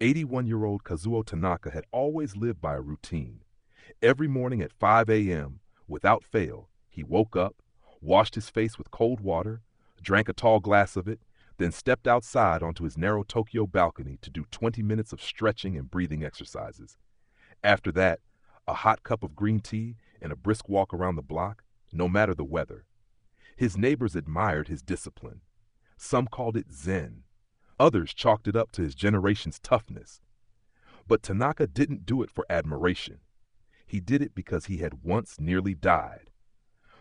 81-year-old Kazuo Tanaka had always lived by a routine. Every morning at 5 a.m., without fail, he woke up, washed his face with cold water, drank a tall glass of it, then stepped outside onto his narrow Tokyo balcony to do 20 minutes of stretching and breathing exercises. After that, a hot cup of green tea and a brisk walk around the block, no matter the weather. His neighbors admired his discipline. Some called it Zen. Others chalked it up to his generation's toughness. But Tanaka didn't do it for admiration. He did it because he had once nearly died.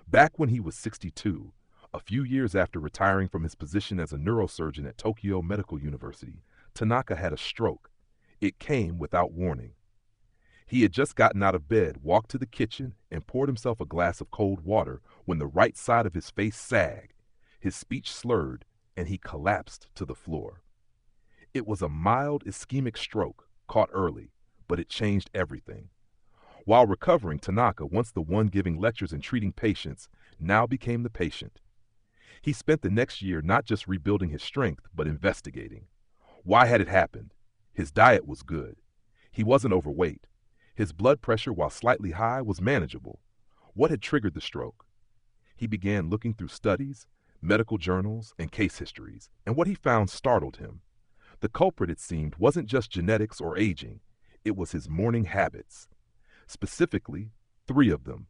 Back when he was 62, a few years after retiring from his position as a neurosurgeon at Tokyo Medical University, Tanaka had a stroke. It came without warning. He had just gotten out of bed, walked to the kitchen, and poured himself a glass of cold water when the right side of his face sagged, his speech slurred, and he collapsed to the floor. It was a mild ischemic stroke, caught early, but it changed everything. While recovering, Tanaka, once the one giving lectures and treating patients, now became the patient. He spent the next year not just rebuilding his strength, but investigating. Why had it happened? His diet was good. He wasn't overweight. His blood pressure, while slightly high, was manageable. What had triggered the stroke? He began looking through studies, medical journals, and case histories, and what he found startled him. The culprit, it seemed, wasn't just genetics or aging. It was his morning habits. Specifically, 3 of them.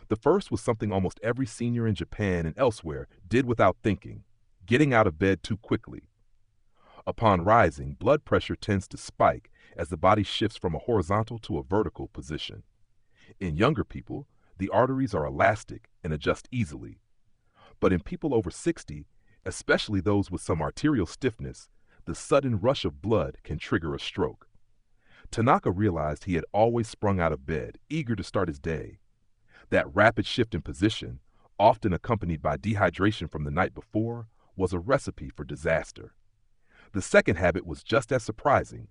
The first was something almost every senior in Japan and elsewhere did without thinking: getting out of bed too quickly. Upon rising, blood pressure tends to spike as the body shifts from a horizontal to a vertical position. In younger people, the arteries are elastic and adjust easily. But in people over 60, especially those with some arterial stiffness, the sudden rush of blood can trigger a stroke. Tanaka realized he had always sprung out of bed, eager to start his day. That rapid shift in position, often accompanied by dehydration from the night before, was a recipe for disaster. The second habit was just as surprising: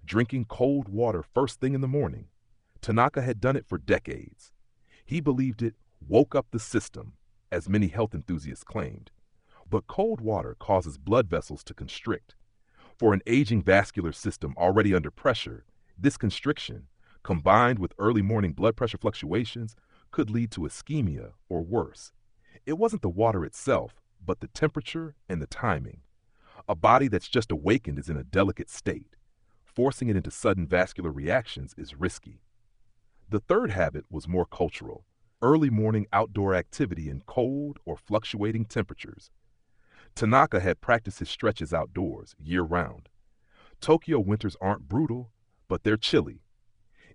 drinking cold water first thing in the morning. Tanaka had done it for decades. He believed it woke up the system, as many health enthusiasts claimed. But cold water causes blood vessels to constrict. For an aging vascular system already under pressure, this constriction, combined with early morning blood pressure fluctuations, could lead to ischemia or worse. It wasn't the water itself, but the temperature and the timing. A body that's just awakened is in a delicate state. Forcing it into sudden vascular reactions is risky. The third habit was more cultural: early morning outdoor activity in cold or fluctuating temperatures. Tanaka had practiced his stretches outdoors year-round. Tokyo winters aren't brutal, but they're chilly.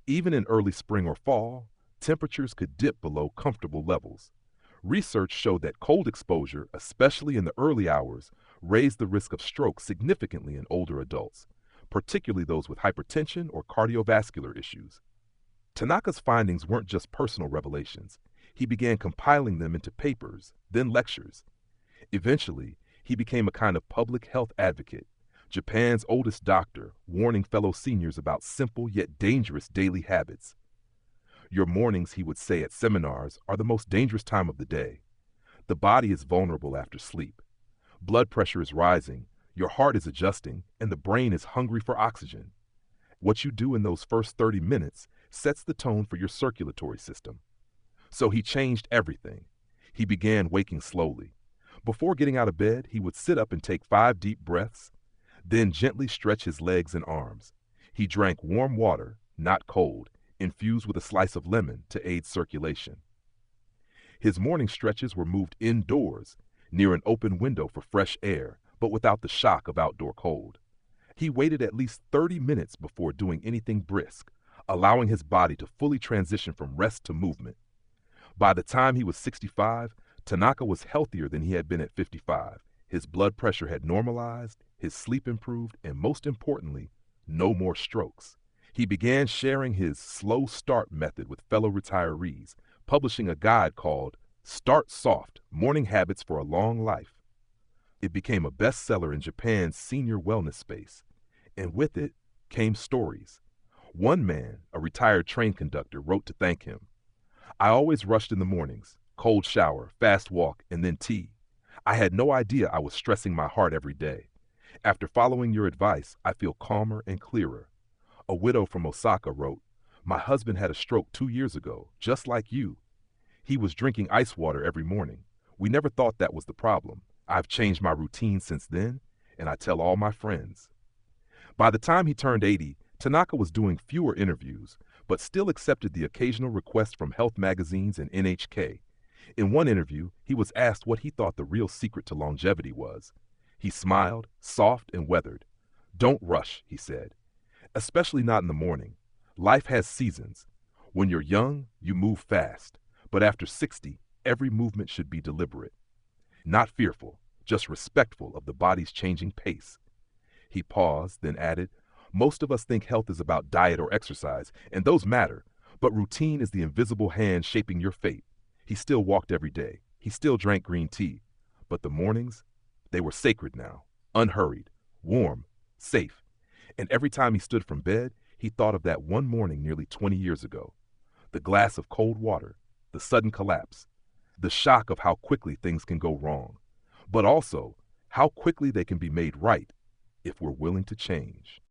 Even in early spring or fall, temperatures could dip below comfortable levels. Research showed that cold exposure, especially in the early hours, raised the risk of stroke significantly in older adults, particularly those with hypertension or cardiovascular issues. Tanaka's findings weren't just personal revelations. He began compiling them into papers, then lectures. Eventually, he became a kind of public health advocate, Japan's oldest doctor, warning fellow seniors about simple yet dangerous daily habits. Your mornings, he would say at seminars, are the most dangerous time of the day. The body is vulnerable after sleep. Blood pressure is rising, your heart is adjusting, and the brain is hungry for oxygen. What you do in those first 30 minutes sets the tone for your circulatory system. So he changed everything. He began waking slowly. Before getting out of bed, he would sit up and take 5 deep breaths, then gently stretch his legs and arms. He drank warm water, not cold, infused with a slice of lemon to aid circulation. His morning stretches were moved indoors, near an open window for fresh air, but without the shock of outdoor cold. He waited at least 30 minutes before doing anything brisk, allowing his body to fully transition from rest to movement. By the time he was 65, Tanaka was healthier than he had been at 55. His blood pressure had normalized, his sleep improved, and most importantly, no more strokes. He began sharing his slow start method with fellow retirees, publishing a guide called Start Soft: Morning Habits for a Long Life. It became a bestseller in Japan's senior wellness space, and with it came stories. One man, a retired train conductor, wrote to thank him. "I always rushed in the mornings, cold shower, fast walk, and then tea. I had no idea I was stressing my heart every day. After following your advice, I feel calmer and clearer. A widow from Osaka wrote, "My husband had a stroke 2 years ago, just like you. He was drinking ice water every morning. We never thought that was the problem. I've changed my routine since then, and I tell all my friends." By the time he turned 80, Tanaka was doing fewer interviews, but still accepted the occasional request from health magazines and NHK. In one interview, he was asked what he thought the real secret to longevity was. He smiled, soft and weathered. "Don't rush," he said, "especially not in the morning. Life has seasons. When you're young, you move fast, but after 60, every movement should be deliberate. Not fearful, just respectful of the body's changing pace." He paused, then added, "Most of us think health is about diet or exercise, and those matter, but routine is the invisible hand shaping your fate." He still walked every day. He still drank green tea. But the mornings, they were sacred now, unhurried, warm, safe. And every time he stood from bed, he thought of that one morning nearly 20 years ago. The glass of cold water, the sudden collapse, the shock of how quickly things can go wrong, but also how quickly they can be made right if we're willing to change.